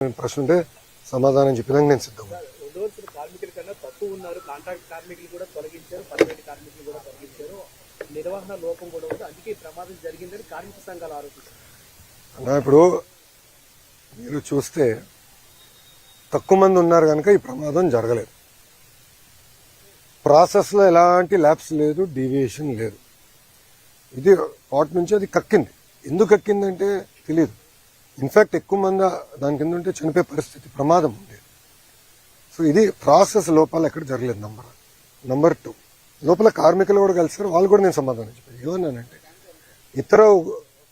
ప్రశ్న ఉంటే సమాధానం చెప్పడానికి నేను సిద్ధం. కార్మికుల కన్నా తక్కువ ఉన్నారు, కాంట్రాక్ట్ కార్మికులు కూడా తొలగించారు, పర్మనెంట్ కార్మికులు కూడా తొలగించారు, నిర్వహణ లోపం కూడా ఉంది, అందుకే ప్రమాదం జరిగిందని కార్మిక సంఘాలు ఆరోపిస్తారు. ఇప్పుడు మీరు చూస్తే తక్కువ మంది ఉన్నారు కనుక ఈ ప్రమాదం జరగలేదు. ప్రాసెస్లో ఎలాంటి ల్యాబ్స్ లేదు, డీవియేషన్ లేదు. ఇది వాటి నుంచి అది కక్కింది. ఎందుకు కక్కిందంటే తెలియదు. ఇన్ఫాక్ట్ ఎక్కువ మంది దాని కింద ఉంటే చనిపోయే పరిస్థితి, ప్రమాదం ఉంది. సో ఇది ప్రాసెస్ లోపాలు ఎక్కడ జరగలేదు. నంబర్ 2, లోపల కార్మికులు కూడా కలిసారు, వాళ్ళు కూడా నేను సమాధానం చెప్పాను. ఏమన్నానంటే ఇతర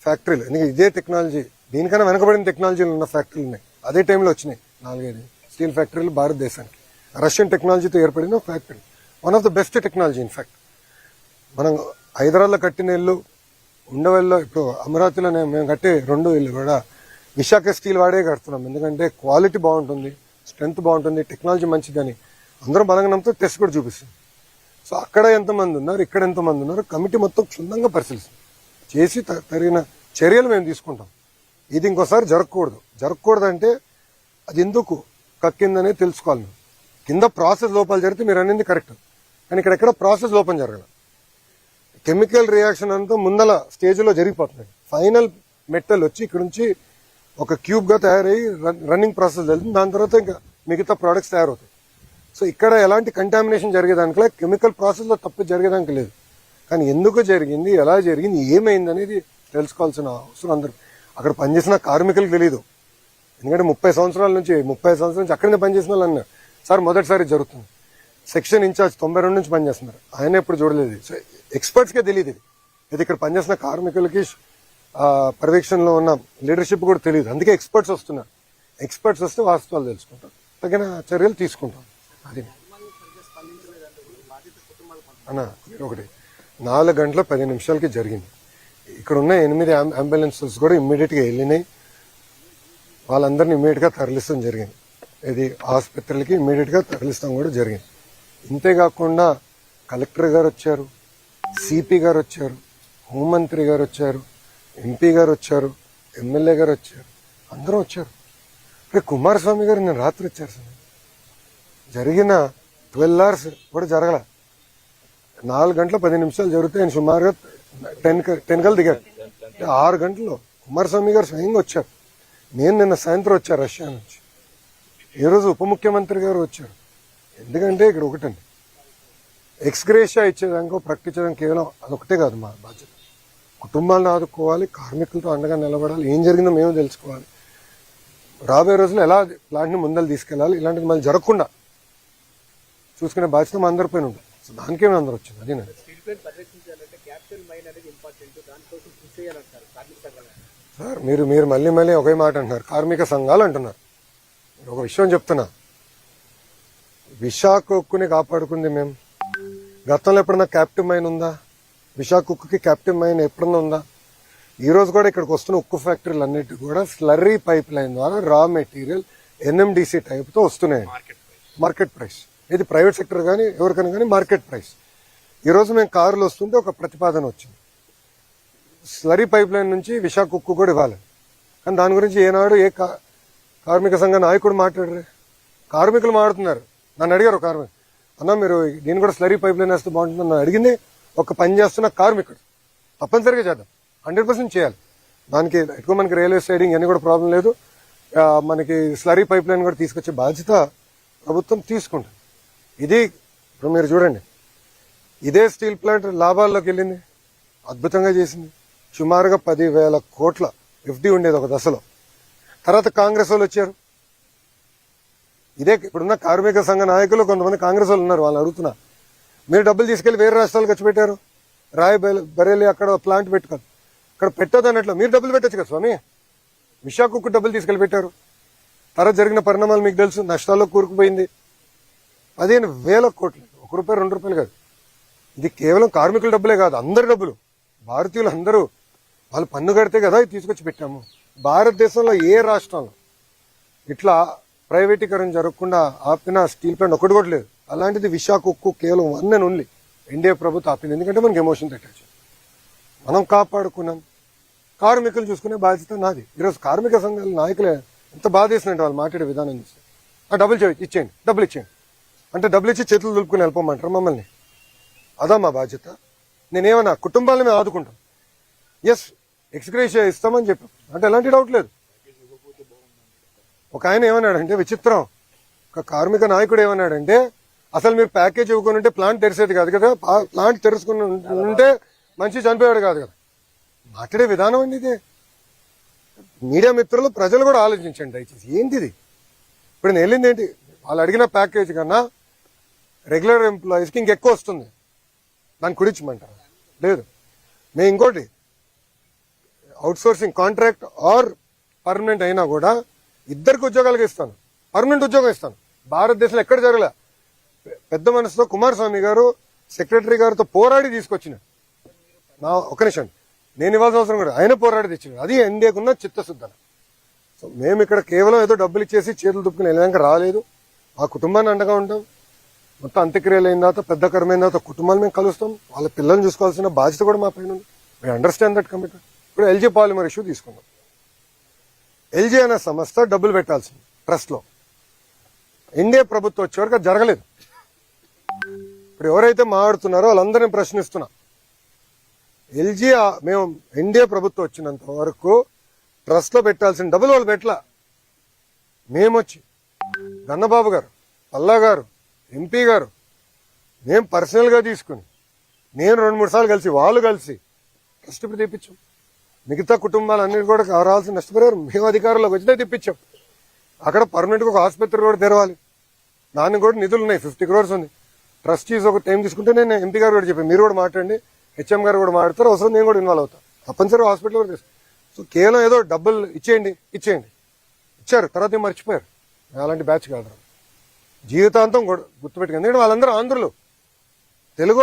ఫ్యాక్టరీలు, ఎందుకంటే ఇదే టెక్నాలజీ, దీనికన్నా వెనకబడిన టెక్నాలజీలు ఉన్న ఫ్యాక్టరీలు ఉన్నాయి. అదే టైంలో వచ్చినాయి 4-5 స్టీల్ ఫ్యాక్టరీలు భారతదేశానికి. రష్యన్ టెక్నాలజీతో ఏర్పడిన factory, one of the best technology. In fact మనం హైదరాబాద్లో కట్టిన ఇల్లు, ఉండవల్లో ఇప్పుడు అమరావతిలో మేము కట్టే 2 ఇల్లు కూడా విశాఖ స్టీల్ వాడే కడుతున్నాం. ఎందుకంటే క్వాలిటీ బాగుంటుంది, స్ట్రెంత్ బాగుంటుంది, టెక్నాలజీ మంచిదని అందరం బలంగా నమ్ముతూ టెస్ట్ కూడా చూపిస్తుంది. సో అక్కడ ఎంతమంది ఉన్నారు, ఇక్కడ ఎంతమంది ఉన్నారు, కమిటీ మొత్తం క్షుణ్ణంగా పరిశీలిస్తుంది. చేసి తగిన చర్యలు మేము తీసుకుంటాం. ఇది ఇంకోసారి జరగకూడదంటే అది ఎందుకు కక్కిందనే తెలుసుకోవాలి. కింద ప్రాసెస్ లోపాలు జరిగితే మీరు అనేది కరెక్ట్, కానీ ఇక్కడ ప్రాసెస్ లోపం జరగదు. కెమికల్ రియాక్షన్ అంతా ముందల స్టేజ్లో జరిగిపోతుంది. ఫైనల్ మెటల్ వచ్చి ఇక్కడ నుంచి ఒక క్యూబ్గా తయారయ్యి రన్నింగ్ ప్రాసెస్ జరుగుతుంది. దాని తర్వాత ఇంకా మిగతా ప్రోడక్ట్స్ తయారవుతాయి. సో ఇక్కడ ఎలాంటి కంటామినేషన్ జరిగేదానికి, కెమికల్ ప్రాసెస్లో తప్పు జరిగేదానికి లేదు. కానీ ఎందుకు జరిగింది, ఎలా జరిగింది, ఏమైంది అనేది తెలుసుకోవాల్సిన అవసరం అందరూ. అక్కడ పనిచేసిన కార్మికులకు తెలియదు. ఎందుకంటే 30 సంవత్సరాల నుంచి అక్కడనే పనిచేసిన వాళ్ళు అన్నారు, సార్ మొదటిసారి జరుగుతుంది. సెక్షన్ ఇన్ఛార్జ్ 92 నుంచి పనిచేస్తున్నారు, ఆయన ఎప్పుడు చూడలేదు. సో ఎక్స్పర్ట్స్కే తెలియదు ఇది ఇక్కడ పనిచేసిన కార్మికులకి పర్యవేక్షణలో ఉన్న లీడర్షిప్ కూడా తెలియదు. అందుకే ఎక్స్పర్ట్స్ వస్తున్నారు. ఎక్స్పర్ట్స్ వస్తే వాస్తవాలు తెలుసుకుంటాం, తగిన చర్యలు తీసుకుంటాం. అది అన్న ఒకటి 4 గంటల 10 నిమిషాలకి జరిగింది. ఇక్కడ ఉన్న 8 అంబులెన్సెస్ కూడా ఇమ్మీడియట్గా వెళ్ళినాయి. వాళ్ళందరినీ ఇమ్మీడియట్గా తరలిస్తాం జరిగింది. ఇది ఆసుపత్రులకి ఇమ్మీడియట్గా తరలిస్తాం కూడా జరిగింది. ఇంతేకాకుండా కలెక్టర్ గారు వచ్చారు, సిపి గారు వచ్చారు, హోంమంత్రి గారు వచ్చారు, ఎంపీ గారు వచ్చారు, ఎమ్మెల్యే గారు వచ్చారు, అందరూ వచ్చారు. ఇప్పుడు కుమారస్వామి గారు నేను రాత్రి వచ్చారు సార్. జరిగిన 12 hours కూడా జరగల. 4 గంటల 10 నిమిషాలు జరిగితే ఆయన సుమారుగా 10 కల్ దిగారు. 6 గంటల్లో కుమారస్వామి గారు స్వయంగా వచ్చారు. నేను నిన్న సాయంత్రం వచ్చారు రష్యా నుంచి. ఈరోజు ఉప ముఖ్యమంత్రి గారు వచ్చారు. ఎందుకంటే ఇక్కడ ఒకటండి, ఎక్స్గ్రేషియా ఇచ్చేదానికో ప్రకటించడానికి కేవలం అదొకటే కాదు మా బాధ్యత. కుటుంబాలను ఆదుకోవాలి, కార్మికులతో అండగా నిలబడాలి, ఏం జరిగిందో మేము తెలుసుకోవాలి, రాబోయే రోజుల్లో ఎలా ప్లాంట్ని ముందలు తీసుకెళ్లాలి, ఇలాంటిది మళ్ళీ జరగకుండా చూసుకునే బాధ్యత మా అందరిపైన ఉంటుంది. సో దానికే మేము అందరూ వచ్చింది. అదే సార్, మీరు మళ్ళీ ఒకే మాట అంటున్నారు, కార్మిక సంఘాలు అంటున్నారు. ఒక విషయం చెప్తున్నా, విశాఖ ఉక్కుని కాపాడుకుంది మేము. గతంలో ఎప్పుడన్నా క్యాప్టివ్ మైన్ ఉందా? విశాఖ ఉక్కుకి క్యాప్టివ్ మైన్ ఎప్పుడన్నా ఉందా? ఈ రోజు కూడా ఇక్కడికి వస్తున్న ఉక్కు ఫ్యాక్టరీలు అన్నిటి కూడా స్లర్రీ పైప్ లైన్ ద్వారా రా మెటీరియల్ ఎన్ఎండిసి టైప్తో వస్తున్నాయి. మార్కెట్ ప్రైస్, ఇది ప్రైవేట్ సెక్టర్ కానీ ఎవరికైనా కానీ మార్కెట్ ప్రైస్. ఈరోజు మేము కారులో వస్తుంటే ఒక ప్రతిపాదన వచ్చింది, స్లరీ పైప్ లైన్ నుంచి విశాఖ ఉక్కు కూడా ఇవ్వాలి. కానీ దాని గురించి ఏనాడు ఏ కార్మిక సంఘ నాయకుడు మాట్లాడరే. కార్మికులు మాట్లాడుతున్నారు. నన్ను అడిగారు కార్మికులు, అన్న మీరు దీన్ని కూడా స్లరీ పైప్ లైన్ వేస్తే బాగుంటుంది. నన్ను అడిగింది ఒక పని చేస్తున్న కార్మికుడు. తప్పనిసరిగా చేద్దాం, 100% చేయాలి. దానికి ఎక్కువ మనకి రైల్వే సైడింగ్ అన్ని కూడా ప్రాబ్లం లేదు. మనకి స్లరీ పైప్ లైన్ కూడా తీసుకొచ్చే బాధ్యత ప్రభుత్వం తీసుకుంటుంది. ఇది ఇప్పుడు మీరు చూడండి, ఇదే స్టీల్ ప్లాంట్ లాభాల్లోకి వెళ్ళింది, అద్భుతంగా చేసింది. సుమారుగా 10,000 కోట్ల ఎఫ్డి ఉండేది ఒక దశలో. తర్వాత కాంగ్రెస్ వాళ్ళు వచ్చారు. ఇదే ఇప్పుడున్న కార్మిక సంఘ నాయకులు కొంతమంది కాంగ్రెస్ వాళ్ళు ఉన్నారు. వాళ్ళు అడుగుతున్నా, మీరు డబ్బులు తీసుకెళ్లి వేరే రాష్ట్రాలు ఖర్చు పెట్టారు, బరేలి అక్కడ ప్లాంట్ పెట్టుకోదు, అక్కడ పెట్టదు అన్నట్లు మీరు డబ్బులు పెట్టచ్చు కదా స్వామి. విశాఖకు డబ్బులు తీసుకెళ్లి పెట్టారు. తర్వాత జరిగిన పరిణామాలు మీకు తెలుసు, నష్టాల్లో కూరుకుపోయింది. 15,000 కోట్లు, ₹1 ₹2 కాదు. ఇది కేవలం కార్మికుల డబ్బులే కాదు, అందరి డబ్బులు. భారతీయులు అందరూ వాళ్ళు పన్ను కడితే కదా ఇది తీసుకొచ్చి పెట్టాము. భారతదేశంలో ఏ రాష్ట్రంలో ఇట్లా ప్రైవేటీకరణ జరగకుండా ఆపిన స్టీల్ ప్లాంట్ ఒకటి కూడా లేదు. అలాంటిది విశాఖ ఉక్కు కేవలం 1 and only ఎన్డీఏ ప్రభుత్వం ఆపింది. ఎందుకంటే మనకి ఎమోషన్ అటాచ్. మనం కాపాడుకున్నాం, కార్మికులు చూసుకునే బాధ్యత నాది. ఈరోజు కార్మిక సంఘాల నాయకులే ఎంత బాధ వేసినట్టు వాళ్ళు మాట్లాడే విధానం చూస్తే ఆ డబ్బులు ఇచ్చేయండి, డబ్బులు ఇచ్చేయండి అంటే డబ్బులు ఇచ్చి చేతులు దులుపుకుని వెళ్ళిపోమంటారు మమ్మల్ని. అదా మా బాధ్యత? నేనేమన్నా కుటుంబాలను మేము ఆదుకుంటాం, ఎస్ ఎక్స్గ్రేషియా ఇస్తామని చెప్పాం అంటే ఎలాంటి డౌట్ లేదు. ఒక ఆయన ఏమన్నాడంటే విచిత్రం, ఒక కార్మిక నాయకుడు ఏమన్నాడంటే అసలు మీరు ప్యాకేజ్ ఇవ్వకుండా ఉంటే ప్లాంట్ తెరిసేది కాదు కదా, ప్లాంట్ తెరుచుకుని ఉంటే మంచి చనిపోయాడు కాదు కదా. మాట్లాడే విధానం అండి ఇదే. మీడియా మిత్రులు ప్రజలు కూడా ఆలోచించండి దయచేసి. ఏంటిది ఇప్పుడు నేను వెళ్ళింది ఏంటి, వాళ్ళు అడిగిన ప్యాకేజ్ కన్నా రెగ్యులర్ ఎంప్లాయీస్కి ఇంకెక్కువ వస్తుంది, దాన్ని కుడించమంటారు లేదు. నేను ఇంకోటి అవుట్సోర్సింగ్ కాంట్రాక్ట్ ఆర్ పర్మనెంట్ అయినా కూడా ఇద్దరికి ఉద్యోగాలకు ఇస్తాను, పర్మనెంట్ ఉద్యోగం ఇస్తాను. భారతదేశంలో ఎక్కడ జరగలే. పెద్ద మనసుతో కుమారస్వామి గారు సెక్రటరీ గారితో పోరాడి తీసుకొచ్చిన నా ఒక నిమిషం నేను ఇవ్వాల్సిన అవసరం కూడా ఆయన పోరాడి తెచ్చిన, అది ఎన్డీఏకున్న చిత్తశుద్ధన. సో మేము ఇక్కడ కేవలం ఏదో డబ్బులు ఇచ్చేసి చేతులు దుప్పుకుని వెళ్ళాక రాలేదు. ఆ కుటుంబాన్ని అండగా ఉంటాం. మొత్తం అంత్యక్రియలు అయిన తర్వాత పెద్ద కర్మైన తర్వాత కుటుంబాలు మేము కలుస్తాం. వాళ్ళ పిల్లల్ని చూసుకోవాల్సిన బాధ్యత కూడా మా పైన ఉంది. We understand that commitment. ఇప్పుడు ఎల్జీ పాలిమర్ ఇష్యూ తీసుకుందాం. ఎల్జీ అనే సంస్థ డబ్బులు పెట్టాల్సింది ట్రస్ట్లో. ఎన్డీఏ ప్రభుత్వం వచ్చే వరకు అది జరగలేదు. ఇప్పుడు ఎవరైతే మాట్లాడుతున్నారో వాళ్ళందరినీ ప్రశ్నిస్తున్నా. ఎల్జీ మేము ఎన్డీఏ ప్రభుత్వం వచ్చినంత వరకు ట్రస్ట్లో పెట్టాల్సిన డబ్బులు వాళ్ళు పెట్టలా. మేమొచ్చి గన్నబాబు గారు, పల్లా గారు, ఎంపీ గారు, మేము పర్సనల్గా తీసుకుని నేను 2-3 సార్లు కలిసి వాళ్ళు కలిసి ట్రస్ట్ ఇప్పుడు తెప్పించాం. మిగతా కుటుంబాలన్నిటి కూడా రావాల్సిన నష్టపరిహారం మేము అధికారంలోకి వచ్చితే తెప్పించాం. అక్కడ పర్మనెంట్గా ఒక ఆసుపత్రి కూడా తెరవాలి, దానికి కూడా నిధులు ఉన్నాయి, 50 crores ఉంది. ట్రస్టీస్ ఒక టైం తీసుకుంటే నేను ఎంపీ గారు కూడా చెప్పాను, మీరు కూడా మాట్లాడండి, హెచ్ఎం గారు కూడా మాట్లాడతారు, అవసరం నేను కూడా ఇన్వాల్వ్ అవుతాను, తప్పనిసరిగా హాస్పిటల్ కూడా తీసుకుంటాను. సో కేవలం ఏదో డబ్బులు ఇచ్చేయండి ఇచ్చారు, తర్వాత ఏం మర్చిపోయారు. అలాంటి బ్యాచ్ కాదు, జీవితాంతం గుర్తుపెట్టుకుంది. ఎందుకంటే వాళ్ళందరూ ఆంధ్రులు, తెలుగు